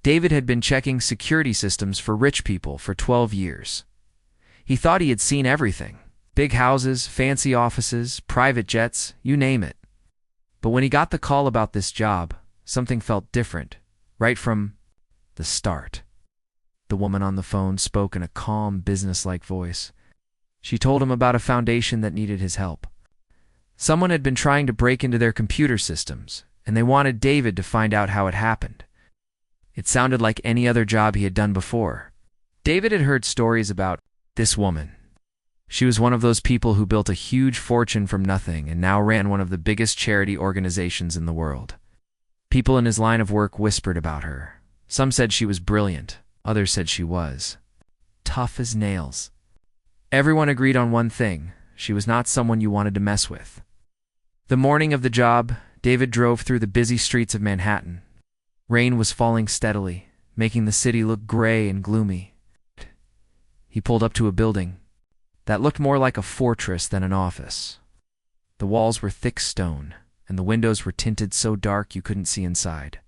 David had been checking security systems for rich people for 12 years. He thought he had seen everything. Big houses, fancy offices, private jets, you name it. But when he got the call about this job, something felt different, right from the start. The woman on the phone spoke in a calm, businesslike voice. She told him about a foundation that needed his help. Someone had been trying to break into their computer systems, and they wanted David to find out how it happened. It sounded like any other job he had done before. David had heard stories about this woman. She was one of those people who built a huge fortune from nothing and now ran one of the biggest charity organizations in the world. People in his line of work whispered about her. Some said she was brilliant. Others said she was tough as nails. Everyone agreed on one thing: she was not someone you wanted to mess with. The morning of the job, David drove through the busy streets of Manhattan. Rain was falling steadily, making the city look gray and gloomy. He pulled up to a building that looked more like a fortress than an office. The walls were thick stone, and the windows were tinted so dark you couldn't see inside.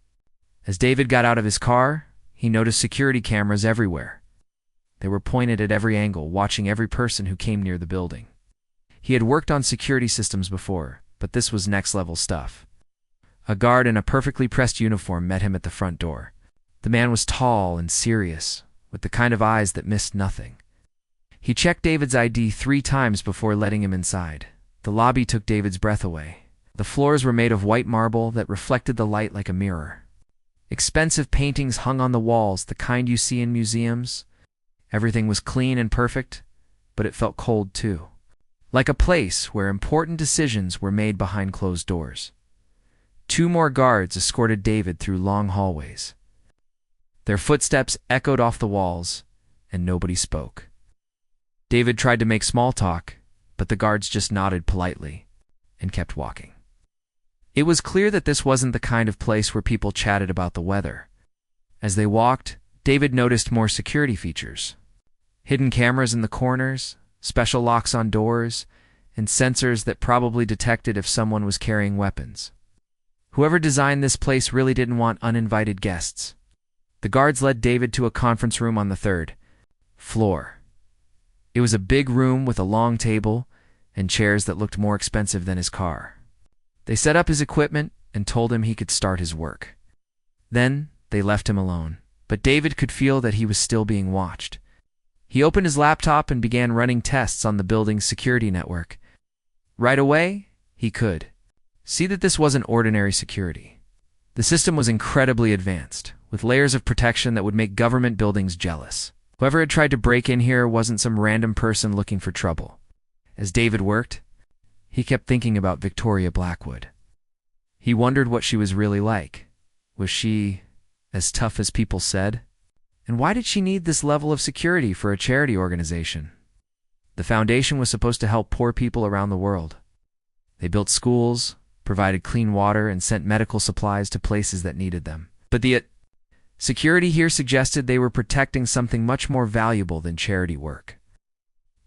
As David got out of his car, he noticed security cameras everywhere. They were pointed at every angle, watching every person who came near the building. He had worked on security systems before, but this was next-level stuff. A guard in a perfectly pressed uniform met him at the front door. The man was tall and serious, with the kind of eyes that missed nothing. He checked David's ID 3 times before letting him inside. The lobby took David's breath away. The floors were made of white marble that reflected the light like a mirror. Expensive paintings hung on the walls, the kind you see in museums. Everything was clean and perfect, but it felt cold too. Like a place where important decisions were made behind closed doors. 2 more guards escorted David through long hallways. Their footsteps echoed off the walls, and nobody spoke. David tried to make small talk, but the guards just nodded politely and kept walking. It was clear that this wasn't the kind of place where people chatted about the weather. As they walked, David noticed more security features. Hidden cameras in the corners, special locks on doors, and sensors that probably detected if someone was carrying weapons. Whoever designed this place really didn't want uninvited guests. The guards led David to a conference room on the 3rd floor. It was a big room with a long table and chairs that looked more expensive than his car. They set up his equipment and told him he could start his work. Then they left him alone, but David could feel that he was still being watched. He opened his laptop and began running tests on the building's security network. Right away, he could see that this wasn't ordinary security. The system was incredibly advanced, with layers of protection that would make government buildings jealous. Whoever had tried to break in here wasn't some random person looking for trouble. As David worked, he kept thinking about Victoria Blackwood. He wondered what she was really like. Was she as tough as people said? And why did she need this level of security for a charity organization? The foundation was supposed to help poor people around the world. They built schools, provided clean water, and sent medical supplies to places that needed them. But the security here suggested they were protecting something much more valuable than charity work.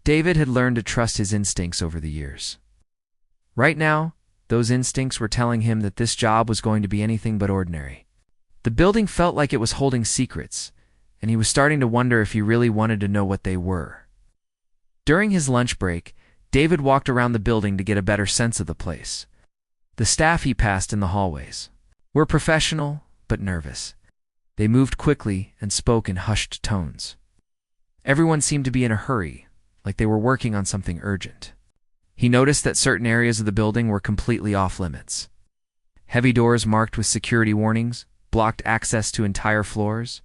David had learned to trust his instincts over the years. Right now, those instincts were telling him that this job was going to be anything but ordinary. The building felt like it was holding secrets, and he was starting to wonder if he really wanted to know what they were. During his lunch break, David walked around the building to get a better sense of the place. The staff he passed in the hallways were professional but nervous. They moved quickly and spoke in hushed tones. Everyone seemed to be in a hurry, like they were working on something urgent. He noticed that certain areas of the building were completely off-limits. Heavy doors marked with security warnings blocked access to entire floors.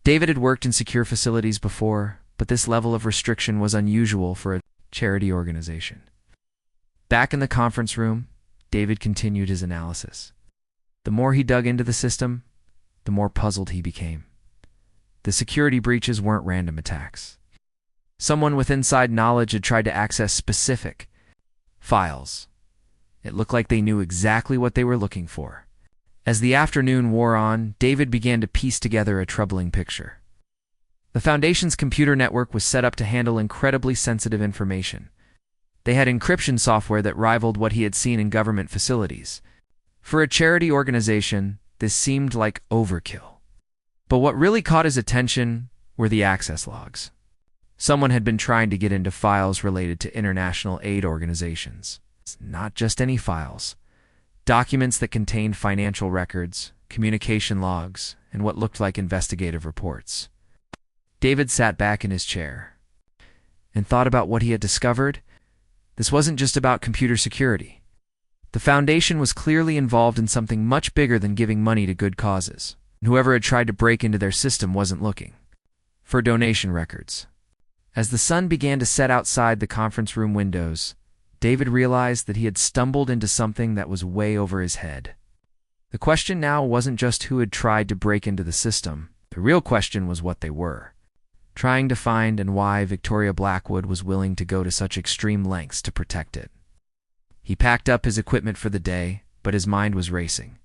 David had worked in secure facilities before, but this level of restriction was unusual for a charity organization. Back in the conference room, David continued his analysis. The more he dug into the system, the more puzzled he became. The security breaches weren't random attacks. Someone with inside knowledge had tried to access specific files. It looked like they knew exactly what they were looking for. As the afternoon wore on, David began to piece together a troubling picture. The Foundation's computer network was set up to handle incredibly sensitive information. They had encryption software that rivaled what he had seen in government facilities. For a charity organization, this seemed like overkill. But what really caught his attention were the access logs. Someone had been trying to get into files related to international aid organizations. It's not just any files. Documents that contained financial records, communication logs, and what looked like investigative reports. David sat back in his chair and thought about what he had discovered. This wasn't just about computer security. The Foundation was clearly involved in something much bigger than giving money to good causes. Whoever had tried to break into their system wasn't looking for donation records. As the sun began to set outside the conference room windows, David realized that he had stumbled into something that was way over his head. The question now wasn't just who had tried to break into the system. The real question was what they were trying to find and why Victoria Blackwood was willing to go to such extreme lengths to protect it. He packed up his equipment for the day, but his mind was racing.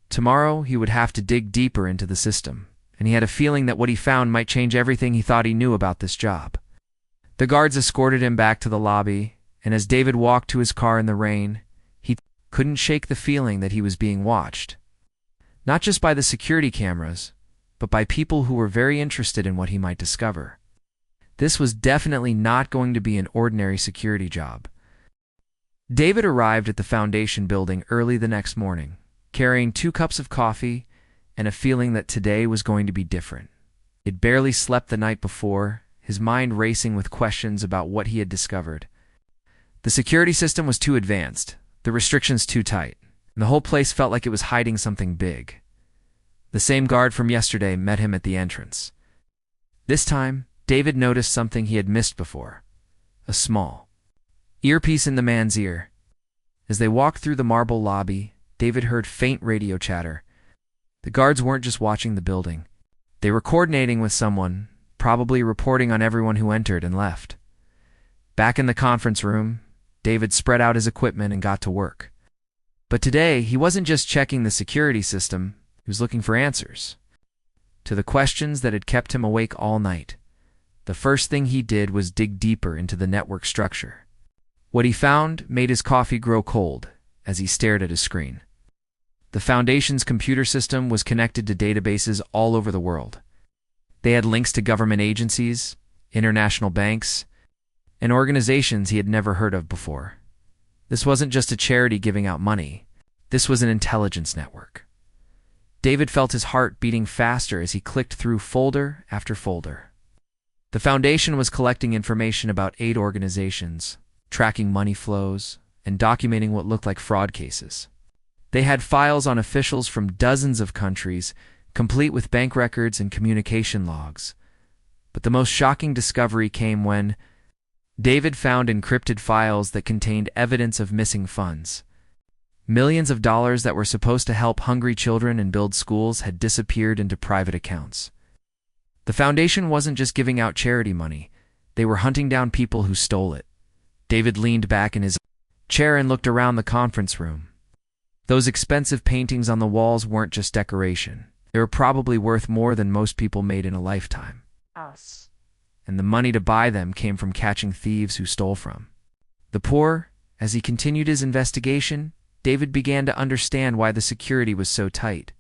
Tomorrow he would have to dig deeper into the system, and he had a feeling that what he found might change everything he thought he knew about this job. The guards escorted him back to the lobby, and as David walked to his car in the rain, he couldn't shake the feeling that he was being watched. Not just by the security cameras, but by people who were very interested in what he might discover. This was definitely not going to be an ordinary security job. David arrived at the Foundation building early the next morning, carrying 2 cups of coffee and a feeling that today was going to be different. He'd barely slept the night before, his mind racing with questions about what he had discovered. The security system was too advanced, the restrictions too tight, and the whole place felt like it was hiding something big. The same guard from yesterday met him at the entrance. This time, David noticed something he had missed before: a small earpiece in the man's ear. As they walked through the marble lobby, David heard faint radio chatter. The guards weren't just watching the building. They were coordinating with someone, probably reporting on everyone who entered and left. Back in the conference room, David spread out his equipment and got to work. But today, he wasn't just checking the security system, he was looking for answers to the questions that had kept him awake all night. The first thing he did was dig deeper into the network structure. What he found made his coffee grow cold as he stared at his screen. The Foundation's computer system was connected to databases all over the world. They had links to government agencies, international banks, and organizations he had never heard of before. This wasn't just a charity giving out money. This was an intelligence network. David felt his heart beating faster as he clicked through folder after folder. The Foundation was collecting information about aid organizations, tracking money flows, and documenting what looked like fraud cases. They had files on officials from dozens of countries, complete with bank records and communication logs. But the most shocking discovery came when David found encrypted files that contained evidence of missing funds. Millions of dollars that were supposed to help hungry children and build schools had disappeared into private accounts. The Foundation wasn't just giving out charity money. They were hunting down people who stole it. David leaned back in his chair and looked around the conference room. Those expensive paintings on the walls weren't just decoration. They were probably worth more than most people made in a lifetime. And the money to buy them came from catching thieves who stole from the poor. As he continued his investigation, David began to understand why the security was so tight.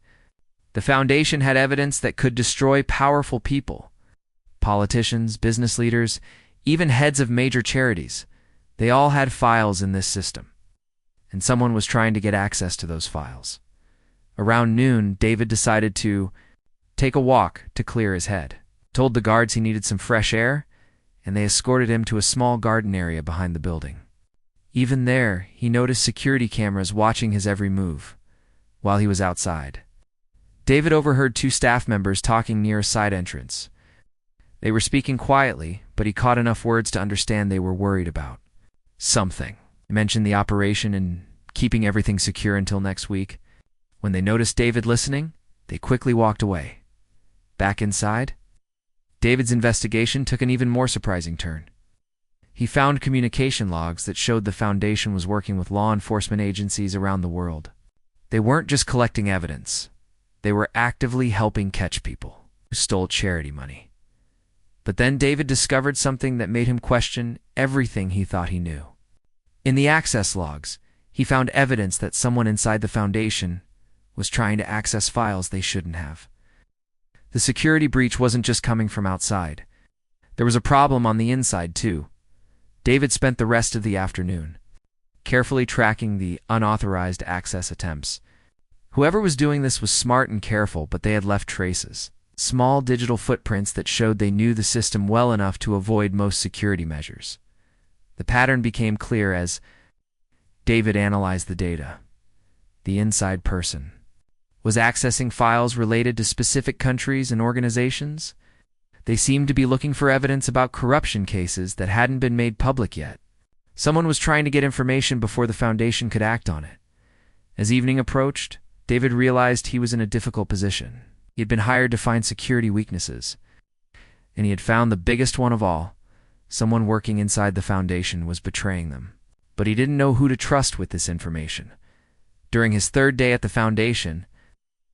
The Foundation had evidence that could destroy powerful people. Politicians, business leaders, even heads of major charities. They all had files in this system. And someone was trying to get access to those files. Around noon, David decided to take a walk to clear his head. Told the guards he needed some fresh air, and they escorted him to a small garden area behind the building. Even there, he noticed security cameras watching his every move while he was outside. David overheard 2 staff members talking near a side entrance. They were speaking quietly, but he caught enough words to understand they were worried about something. They mentioned the operation and keeping everything secure until next week. When they noticed David listening, they quickly walked away. Back inside, David's investigation took an even more surprising turn. He found communication logs that showed the Foundation was working with law enforcement agencies around the world. They weren't just collecting evidence. They were actively helping catch people who stole charity money. But then David discovered something that made him question everything he thought he knew. In the access logs, he found evidence that someone inside the Foundation was trying to access files they shouldn't have. The security breach wasn't just coming from outside. There was a problem on the inside, too. David spent the rest of the afternoon carefully tracking the unauthorized access attempts. Whoever was doing this was smart and careful, but they had left traces. Small digital footprints that showed they knew the system well enough to avoid most security measures. The pattern became clear as David analyzed the data. The inside person was accessing files related to specific countries and organizations. They seemed to be looking for evidence about corruption cases that hadn't been made public yet. Someone was trying to get information before the Foundation could act on it. As evening approached, David realized he was in a difficult position. He had been hired to find security weaknesses, and he had found the biggest one of all. Someone working inside the Foundation was betraying them. But he didn't know who to trust with this information. During his third day at the Foundation,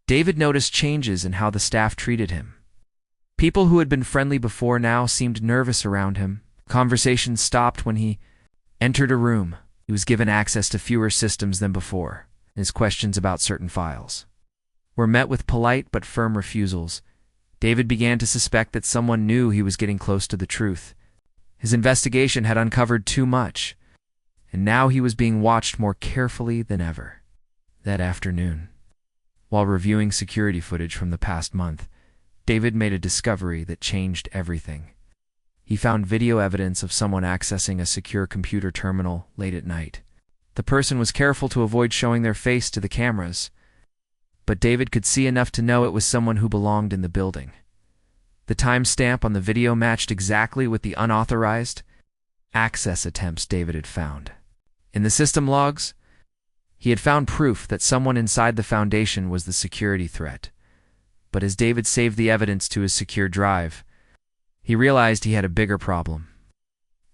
David noticed changes in how the staff treated him. People who had been friendly before now seemed nervous around him. Conversations stopped when he entered a room. He was given access to fewer systems than before. His questions about certain files were met with polite but firm refusals. David began to suspect that someone knew he was getting close to the truth. His investigation had uncovered too much, and now he was being watched more carefully than ever. That afternoon, while reviewing security footage from the past month, David made a discovery that changed everything. He found video evidence of someone accessing a secure computer terminal late at night. The person was careful to avoid showing their face to the cameras, but David could see enough to know it was someone who belonged in the building. The timestamp on the video matched exactly with the unauthorized access attempts David had found. In the system logs, he had found proof that someone inside the Foundation was the security threat. But as David saved the evidence to his secure drive, he realized he had a bigger problem.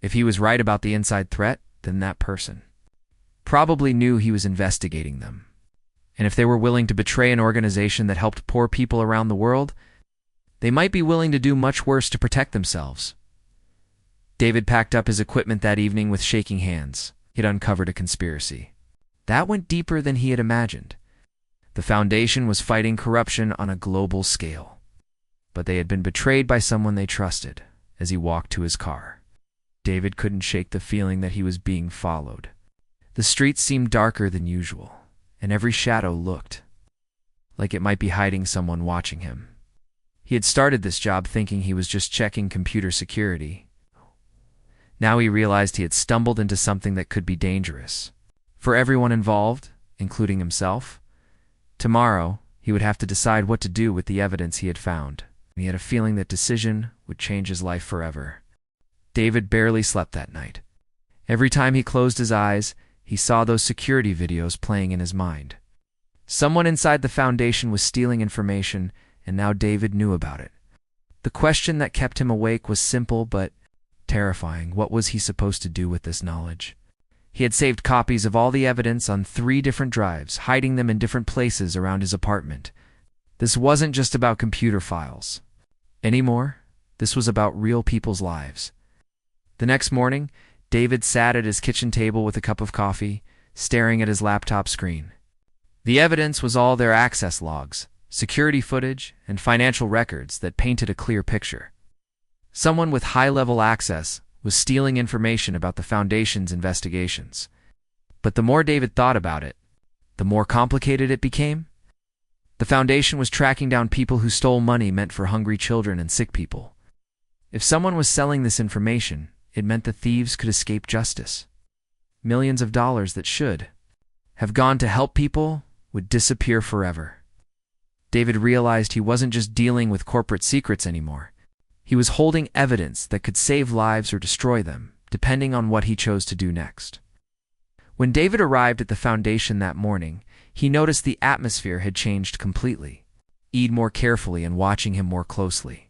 If he was right about the inside threat, then that person probably knew he was investigating them. And if they were willing to betray an organization that helped poor people around the world, they might be willing to do much worse to protect themselves. David packed up his equipment that evening with shaking hands. He'd uncovered a conspiracy that went deeper than he had imagined. The Foundation was fighting corruption on a global scale, but they had been betrayed by someone they trusted. As he walked to his car, David couldn't shake the feeling that he was being followed. The streets seemed darker than usual, and every shadow looked like it might be hiding someone watching him. He had started this job thinking he was just checking computer security. Now he realized he had stumbled into something that could be dangerous for everyone involved, including himself. Tomorrow, he would have to decide what to do with the evidence he had found. He had a feeling that decision would change his life forever. David barely slept that night. Every time he closed his eyes, he saw those security videos playing in his mind. Someone inside the Foundation was stealing information, and now David knew about it. The question that kept him awake was simple but terrifying. What was he supposed to do with this knowledge? He had saved copies of all the evidence on 3 different drives, hiding them in different places around his apartment. This wasn't just about computer files anymore. This was about real people's lives. The next morning, David sat at his kitchen table with a cup of coffee, staring at his laptop screen. The evidence was all their access logs, security footage, and financial records that painted a clear picture. Someone with high-level access was stealing information about the Foundation's investigations. But the more David thought about it, the more complicated it became. The Foundation was tracking down people who stole money meant for hungry children and sick people. If someone was selling this information, it meant the thieves could escape justice. Millions of dollars that should have gone to help people would disappear forever. David realized he wasn't just dealing with corporate secrets anymore. He was holding evidence that could save lives or destroy them, depending on what he chose to do next. When David arrived at the Foundation that morning, he noticed the atmosphere had changed completely. Eyed more carefully and watching him more closely.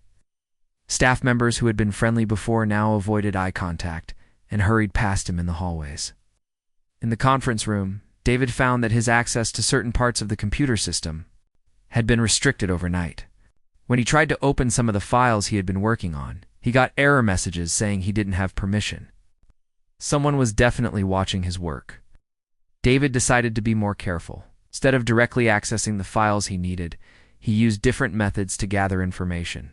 Staff members who had been friendly before now avoided eye contact and hurried past him in the hallways. In the conference room, David found that his access to certain parts of the computer system had been restricted overnight. When he tried to open some of the files he had been working on, he got error messages saying he didn't have permission. Someone was definitely watching his work. David decided to be more careful. Instead of directly accessing the files he needed, he used different methods to gather information.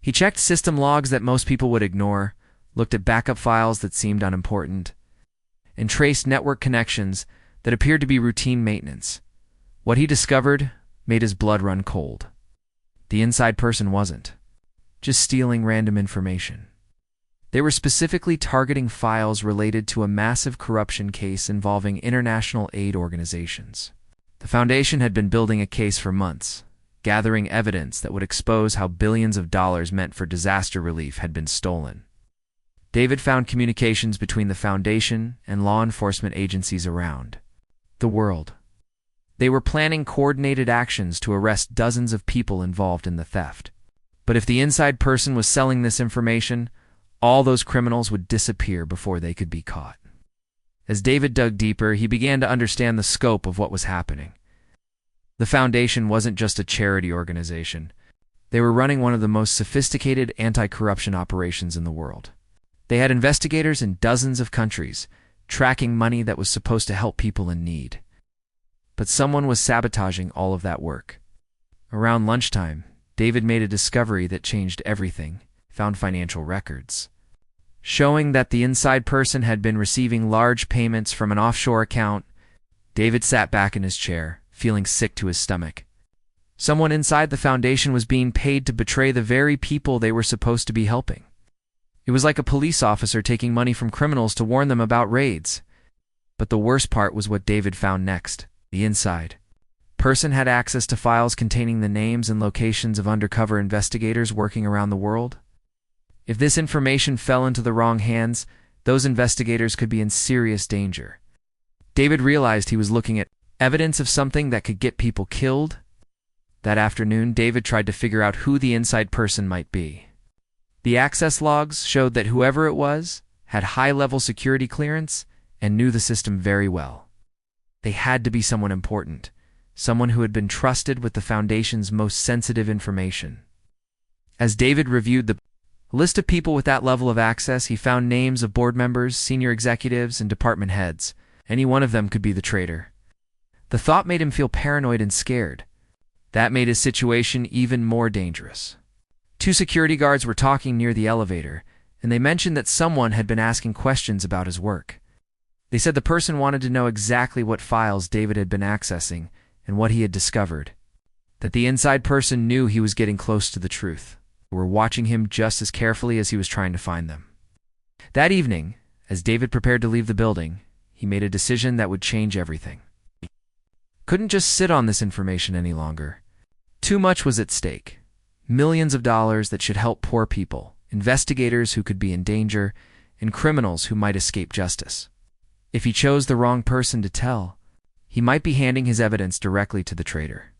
He checked system logs that most people would ignore, looked at backup files that seemed unimportant, and traced network connections that appeared to be routine maintenance. What he discovered made his blood run cold. The inside person wasn't just stealing random information. They were specifically targeting files related to a massive corruption case involving international aid organizations. The Foundation had been building a case for months, gathering evidence that would expose how billions of dollars meant for disaster relief had been stolen. David found communications between the Foundation and law enforcement agencies around the world. They were planning coordinated actions to arrest dozens of people involved in the theft. But if the inside person was selling this information, all those criminals would disappear before they could be caught. As David dug deeper, he began to understand the scope of what was happening. The Foundation wasn't just a charity organization. They were running one of the most sophisticated anti-corruption operations in the world. They had investigators in dozens of countries, tracking money that was supposed to help people in need. But someone was sabotaging all of that work. Around lunchtime, David made a discovery that changed everything, found financial records, showing that the inside person had been receiving large payments from an offshore account. David sat back in his chair, feeling sick to his stomach. Someone inside the Foundation was being paid to betray the very people they were supposed to be helping. It was like a police officer taking money from criminals to warn them about raids. But the worst part was what David found next. The inside person had access to files containing the names and locations of undercover investigators working around the world. If this information fell into the wrong hands, those investigators could be in serious danger. David realized he was looking at evidence of something that could get people killed. That afternoon, David tried to figure out who the inside person might be. The access logs showed that whoever it was had high-level security clearance and knew the system very well. They had to be someone important, someone who had been trusted with the Foundation's most sensitive information. As David reviewed the list of people with that level of access, he found names of board members, senior executives, and department heads. Any one of them could be the traitor. The thought made him feel paranoid and scared. That made his situation even more dangerous. 2 security guards were talking near the elevator, and they mentioned that someone had been asking questions about his work. They said the person wanted to know exactly what files David had been accessing and what he had discovered. That the inside person knew he was getting close to the truth. They were watching him just as carefully as he was trying to find them. That evening, as David prepared to leave the building, he made a decision that would change everything. He couldn't just sit on this information any longer. Too much was at stake. Millions of dollars that should help poor people, investigators who could be in danger, and criminals who might escape justice. If he chose the wrong person to tell, he might be handing his evidence directly to the traitor.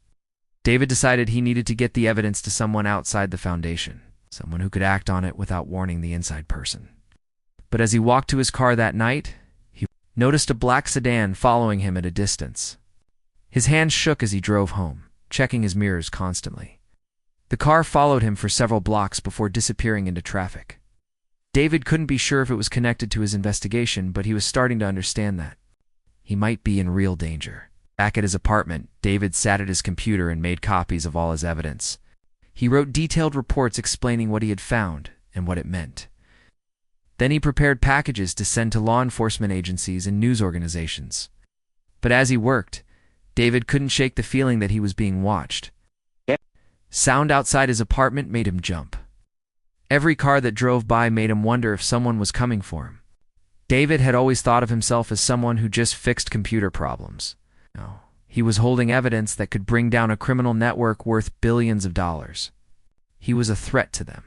David decided he needed to get the evidence to someone outside the Foundation, someone who could act on it without warning the inside person. But as he walked to his car that night, he noticed a black sedan following him at a distance. His hands shook as he drove home, checking his mirrors constantly. The car followed him for several blocks before disappearing into traffic. David couldn't be sure if it was connected to his investigation, but he was starting to understand that he might be in real danger. Back at his apartment, David sat at his computer and made copies of all his evidence. He wrote detailed reports explaining what he had found and what it meant. Then he prepared packages to send to law enforcement agencies and news organizations. But as he worked, David couldn't shake the feeling that he was being watched. Sound outside his apartment made him jump. Every car that drove by made him wonder if someone was coming for him. David had always thought of himself as someone who just fixed computer problems. No, he was holding evidence that could bring down a criminal network worth billions of dollars. He was a threat to them.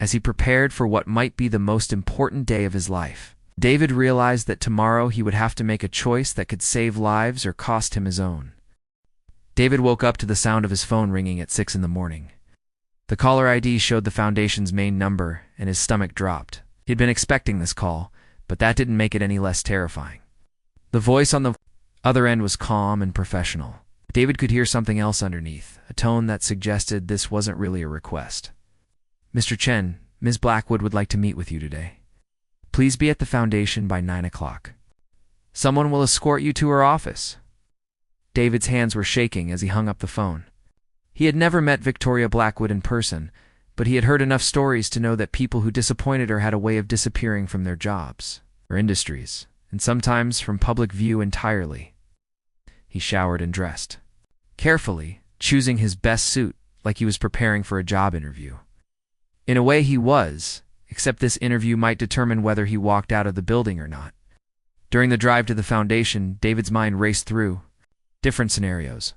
As he prepared for what might be the most important day of his life, David realized that tomorrow he would have to make a choice that could save lives or cost him his own. David woke up to the sound of his phone ringing at 6 in the morning. The caller ID showed the Foundation's main number, and his stomach dropped. He'd been expecting this call, but that didn't make it any less terrifying. The voice on the other end was calm and professional. David could hear something else underneath, a tone that suggested this wasn't really a request. "Mr. Chen, Ms. Blackwood would like to meet with you today. Please be at the Foundation by 9 o'clock. Someone will escort you to her office." David's hands were shaking as he hung up the phone. He had never met Victoria Blackwood in person, but he had heard enough stories to know that people who disappointed her had a way of disappearing from their jobs or industries, and sometimes from public view entirely. He showered and dressed, carefully, choosing his best suit like he was preparing for a job interview. In a way he was, except this interview might determine whether he walked out of the building or not. During the drive to the foundation, David's mind raced through different scenarios.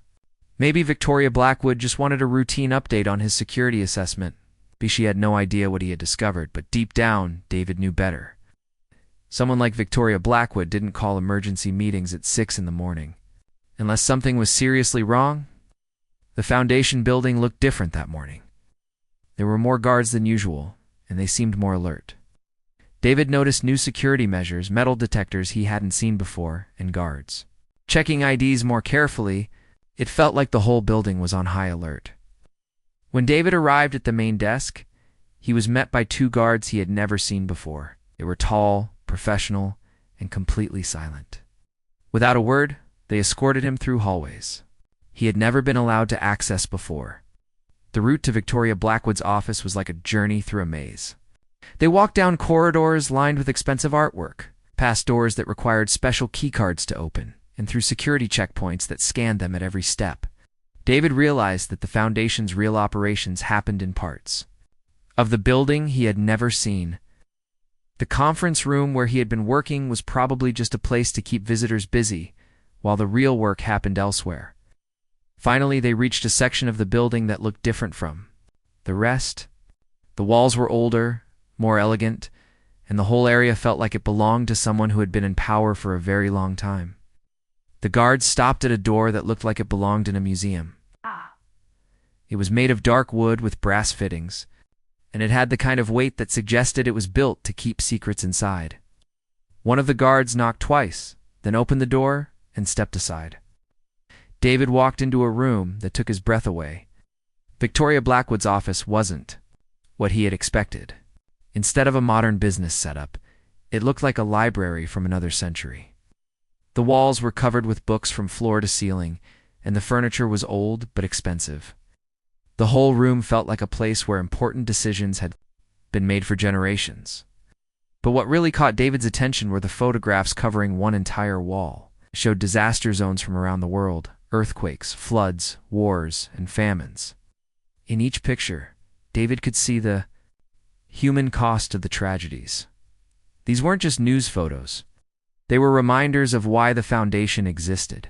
Maybe Victoria Blackwood just wanted a routine update on his security assessment. Maybe she had no idea what he had discovered, but deep down, David knew better. Someone like Victoria Blackwood didn't call emergency meetings at 6 in the morning. Unless something was seriously wrong. The foundation building looked different that morning. There were more guards than usual, and they seemed more alert. David noticed new security measures, metal detectors he hadn't seen before, and guards checking IDs more carefully. It felt like the whole building was on high alert. When David arrived at the main desk, he was met by two guards he had never seen before. They were tall, professional, and completely silent. Without a word, they escorted him through hallways he had never been allowed to access before. The route to Victoria Blackwood's office was like a journey through a maze. They walked down corridors lined with expensive artwork, past doors that required special keycards to open, and through security checkpoints that scanned them at every step. David realized that the Foundation's real operations happened in parts of the building he had never seen. The conference room where he had been working was probably just a place to keep visitors busy, while the real work happened elsewhere. Finally, they reached a section of the building that looked different from the rest. The walls were older, more elegant, and the whole area felt like it belonged to someone who had been in power for a very long time. The guards stopped at a door that looked like it belonged in a museum. It was made of dark wood with brass fittings, and it had the kind of weight that suggested it was built to keep secrets inside. One of the guards knocked twice, then opened the door and stepped aside. David walked into a room that took his breath away. Victoria Blackwood's office wasn't what he had expected. Instead of a modern business setup, it looked like a library from another century. The walls were covered with books from floor to ceiling, and the furniture was old but expensive. The whole room felt like a place where important decisions had been made for generations. But what really caught David's attention were the photographs covering one entire wall. It showed disaster zones from around the world, earthquakes, floods, wars, and famines. In each picture, David could see the human cost of the tragedies. These weren't just news photos. They were reminders of why the Foundation existed.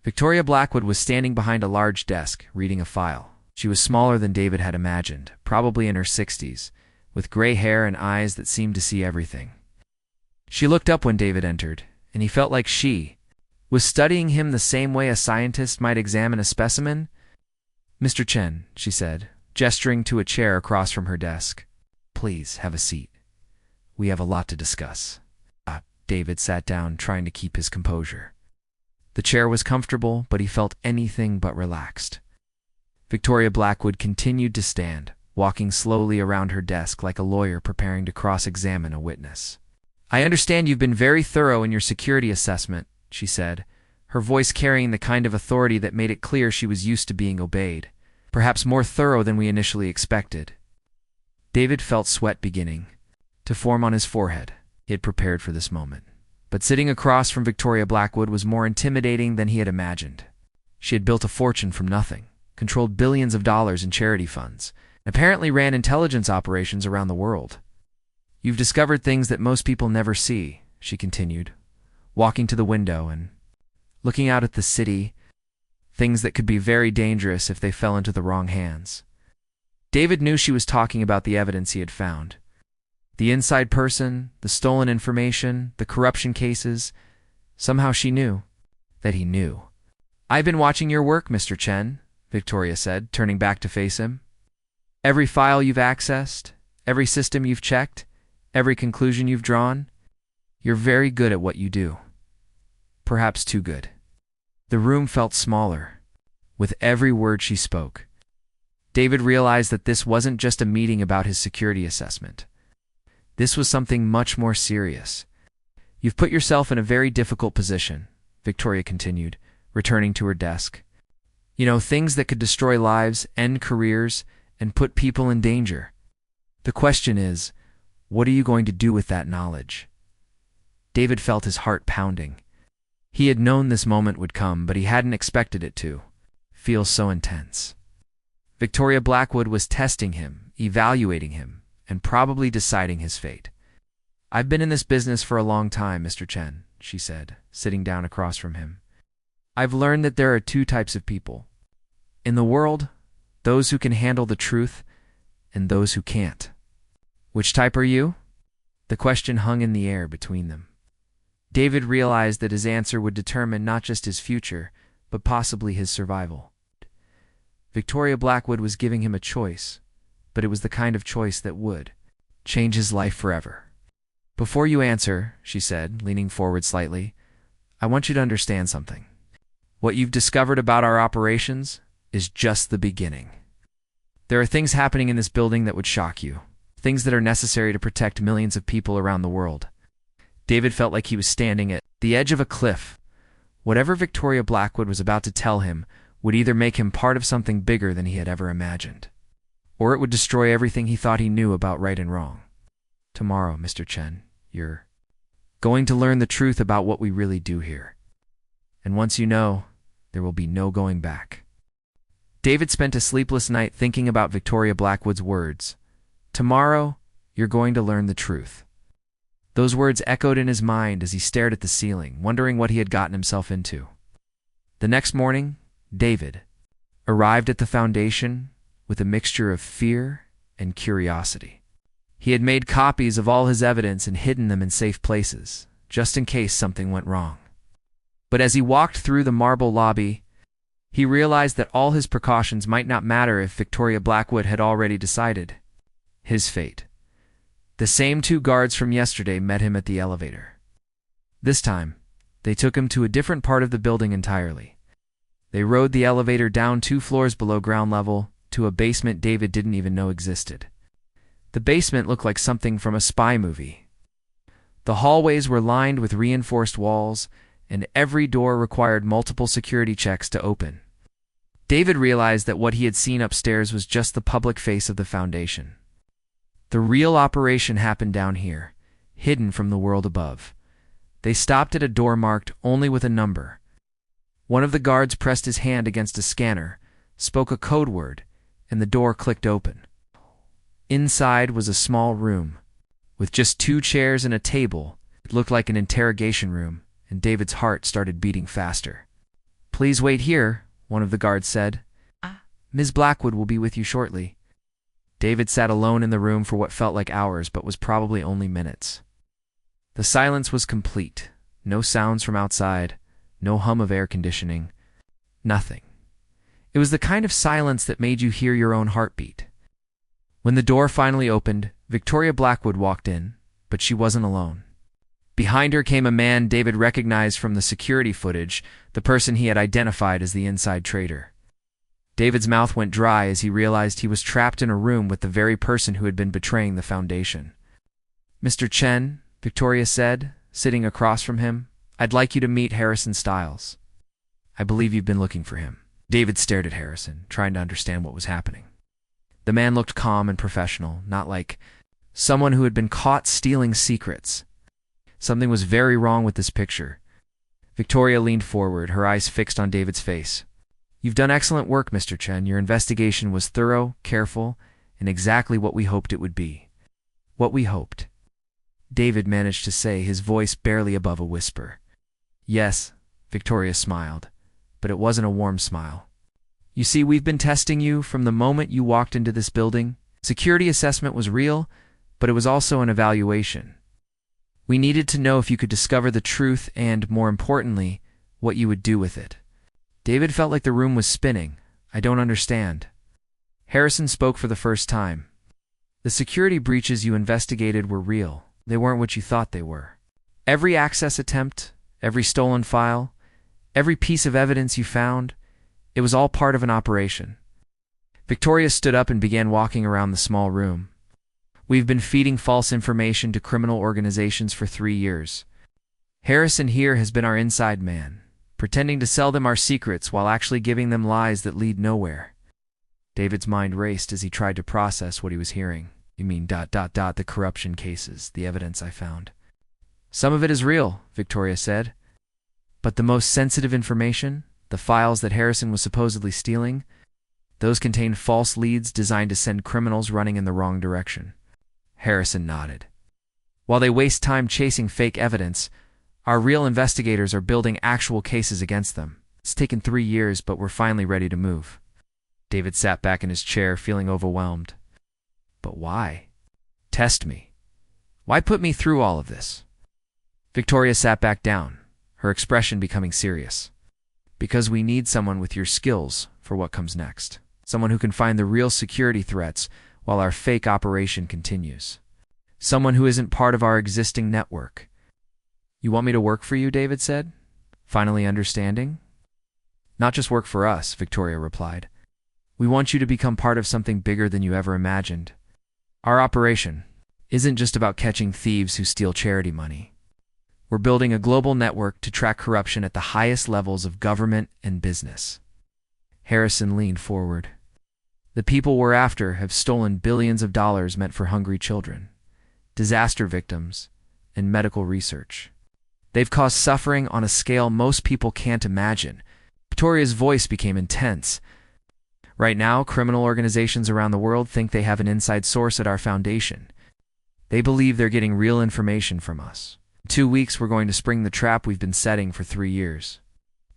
Victoria Blackwood was standing behind a large desk, reading a file. She was smaller than David had imagined, probably in her 60s, with gray hair and eyes that seemed to see everything. She looked up when David entered, and he felt like she was studying him the same way a scientist might examine a specimen. "Mr. Chen," she said, gesturing to a chair across from her desk. "Please have a seat. We have a lot to discuss." David sat down, trying to keep his composure. The chair was comfortable, but he felt anything but relaxed. Victoria Blackwood continued to stand, walking slowly around her desk like a lawyer preparing to cross-examine a witness. "I understand you've been very thorough in your security assessment," she said, her voice carrying the kind of authority that made it clear she was used to being obeyed, perhaps more thorough than we initially expected. David felt sweat beginning to form on his forehead. He had prepared for this moment. But sitting across from Victoria Blackwood was more intimidating than he had imagined. She had built a fortune from nothing, controlled billions of dollars in charity funds, and apparently ran intelligence operations around the world. "You've discovered things that most people never see," she continued, walking to the window and looking out at the city, things that could be very dangerous if they fell into the wrong hands. David knew she was talking about the evidence he had found. The inside person, the stolen information, the corruption cases. Somehow she knew that he knew. "I've been watching your work, Mr. Chen," Victoria said, turning back to face him. "Every file you've accessed, every system you've checked, every conclusion you've drawn. You're very good at what you do. Perhaps too good." The room felt smaller with every word she spoke. David realized that this wasn't just a meeting about his security assessment. This was something much more serious. "You've put yourself in a very difficult position," Victoria continued, returning to her desk. You know, things that could destroy lives, end careers, and put people in danger. The question is, what are you going to do with that knowledge? David felt his heart pounding. He had known this moment would come, but he hadn't expected it to. Feel so intense. Victoria Blackwood was testing him, evaluating him, and probably deciding his fate. "I've been in this business for a long time, Mr. Chen," she said, sitting down across from him. "I've learned that there are two types of people. In the world, those who can handle the truth and those who can't. Which type are you?" The question hung in the air between them. David realized that his answer would determine not just his future, but possibly his survival. Victoria Blackwood was giving him a choice, but it was the kind of choice that would change his life forever. "Before you answer," she said, leaning forward slightly, "I want you to understand something. What you've discovered about our operations is just the beginning. There are things happening in this building that would shock you, things that are necessary to protect millions of people around the world." David felt like he was standing at the edge of a cliff. Whatever Victoria Blackwood was about to tell him would either make him part of something bigger than he had ever imagined, or it would destroy everything he thought he knew about right and wrong. "Tomorrow, Mr. Chen, you're going to learn the truth about what we really do here. And once you know, there will be no going back." David spent a sleepless night thinking about Victoria Blackwood's words. "Tomorrow, you're going to learn the truth." Those words echoed in his mind as he stared at the ceiling, wondering what he had gotten himself into. The next morning, David arrived at the foundation with a mixture of fear and curiosity. He had made copies of all his evidence and hidden them in safe places, just in case something went wrong. But as he walked through the marble lobby, he realized that all his precautions might not matter if Victoria Blackwood had already decided his fate. The same two guards from yesterday met him at the elevator. This time, they took him to a different part of the building entirely. They rode the elevator down 2 floors below ground level to a basement David didn't even know existed. The basement looked like something from a spy movie. The hallways were lined with reinforced walls, and every door required multiple security checks to open. David realized that what he had seen upstairs was just the public face of the Foundation. The real operation happened down here, hidden from the world above. They stopped at a door marked only with a number. One of the guards pressed his hand against a scanner, spoke a code word, and the door clicked open. Inside was a small room, with just 2 chairs and a table. It looked like an interrogation room, and David's heart started beating faster. "Please wait here," one of the guards said. "Ms. Blackwood will be with you shortly." David sat alone in the room for what felt like hours, but was probably only minutes. The silence was complete. No sounds from outside, no hum of air conditioning, nothing. It was the kind of silence that made you hear your own heartbeat. When the door finally opened, Victoria Blackwood walked in, but she wasn't alone. Behind her came a man David recognized from the security footage, the person he had identified as the inside trader. David's mouth went dry as he realized he was trapped in a room with the very person who had been betraying the Foundation. "Mr. Chen," Victoria said, sitting across from him, "I'd like you to meet Harrison Styles. I believe you've been looking for him." David stared at Harrison, trying to understand what was happening. The man looked calm and professional, not like someone who had been caught stealing secrets. Something was very wrong with this picture. Victoria leaned forward, her eyes fixed on David's face. "You've done excellent work, Mr. Chen. Your investigation was thorough, careful, and exactly what we hoped it would be." "What we hoped," David managed to say, his voice barely above a whisper. "Yes," Victoria smiled, but it wasn't a warm smile. "You see, we've been testing you from the moment you walked into this building. Security assessment was real, but it was also an evaluation. We needed to know if you could discover the truth and, more importantly, what you would do with it." David felt like the room was spinning. "I don't understand." Harrison spoke for the first time. "The security breaches you investigated were real. They weren't what you thought they were. Every access attempt, every stolen file, every piece of evidence you found, it was all part of an operation." Victoria stood up and began walking around the small room. "We've been feeding false information to criminal organizations for 3 years. Harrison here has been our inside man, pretending to sell them our secrets while actually giving them lies that lead nowhere. David's mind raced as he tried to process what he was hearing. You mean ... the corruption cases, the evidence I found. Some of it is real, Victoria said. But the most sensitive information, the files that Harrison was supposedly stealing, those contained false leads designed to send criminals running in the wrong direction. Harrison nodded. While they waste time chasing fake evidence, our real investigators are building actual cases against them. It's taken 3 years, but we're finally ready to move. David sat back in his chair, feeling overwhelmed. But why? Test me. Why put me through all of this? Victoria sat back down, her expression becoming serious. Because we need someone with your skills for what comes next. Someone who can find the real security threats while our fake operation continues. Someone who isn't part of our existing network. You want me to work for you, David said, finally understanding. Not just work for us, Victoria replied. We want you to become part of something bigger than you ever imagined. Our operation isn't just about catching thieves who steal charity money. We're building a global network to track corruption at the highest levels of government and business. Harrison leaned forward. The people we're after have stolen billions of dollars meant for hungry children, disaster victims, and medical research. They've caused suffering on a scale most people can't imagine. Victoria's voice became intense. Right now, criminal organizations around the world think they have an inside source at our foundation. They believe they're getting real information from us. In 2 weeks, we're going to spring the trap we've been setting for 3 years.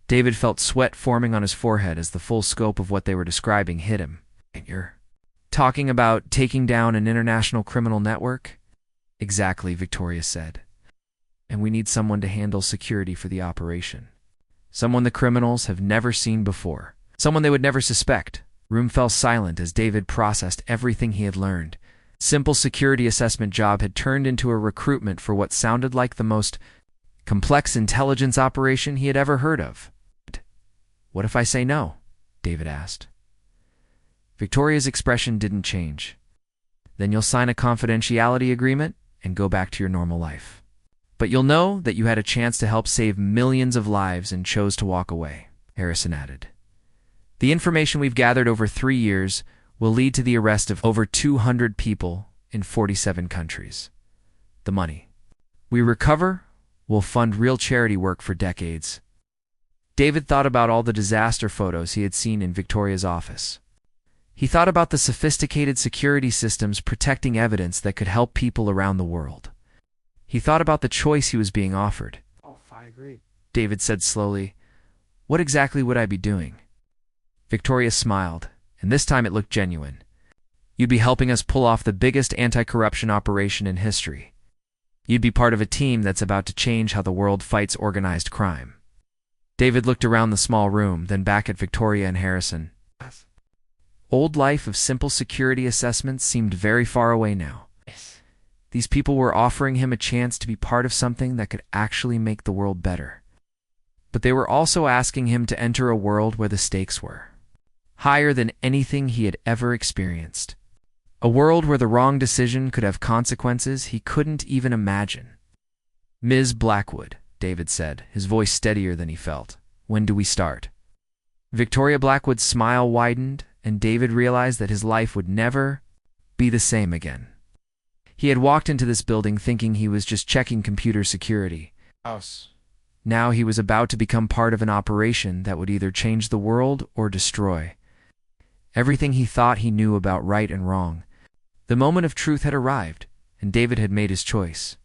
David felt sweat forming on his forehead as the full scope of what they were describing hit him. You're talking about taking down an international criminal network? Exactly, Victoria said. And we need someone to handle security for the operation. Someone the criminals have never seen before. Someone they would never suspect. Room fell silent as David processed everything he had learned. Simple security assessment job had turned into a recruitment for what sounded like the most complex intelligence operation he had ever heard of. What if I say no? David asked. Victoria's expression didn't change. Then you'll sign a confidentiality agreement and go back to your normal life. But you'll know that you had a chance to help save millions of lives and chose to walk away, Harrison added. The information we've gathered over 3 years will lead to the arrest of over 200 people in 47 countries. The money we recover will fund real charity work for decades. David thought about all the disaster photos he had seen in Victoria's office. He thought about the sophisticated security systems protecting evidence that could help people around the world. He thought about the choice he was being offered. Oh, I agree. David said slowly, What exactly would I be doing? Victoria smiled, and this time it looked genuine. You'd be helping us pull off the biggest anti-corruption operation in history. You'd be part of a team that's about to change how the world fights organized crime. David looked around the small room, then back at Victoria and Harrison. Yes. Old life of simple security assessments seemed very far away now. Yes. These people were offering him a chance to be part of something that could actually make the world better. But they were also asking him to enter a world where the stakes were higher than anything he had ever experienced. A world where the wrong decision could have consequences he couldn't even imagine. Ms. Blackwood, David said, his voice steadier than he felt. When do we start? Victoria Blackwood's smile widened, and David realized that his life would never be the same again. He had walked into this building thinking he was just checking computer security. House. Now he was about to become part of an operation that would either change the world or destroy everything he thought he knew about right and wrong. The moment of truth had arrived, and David had made his choice.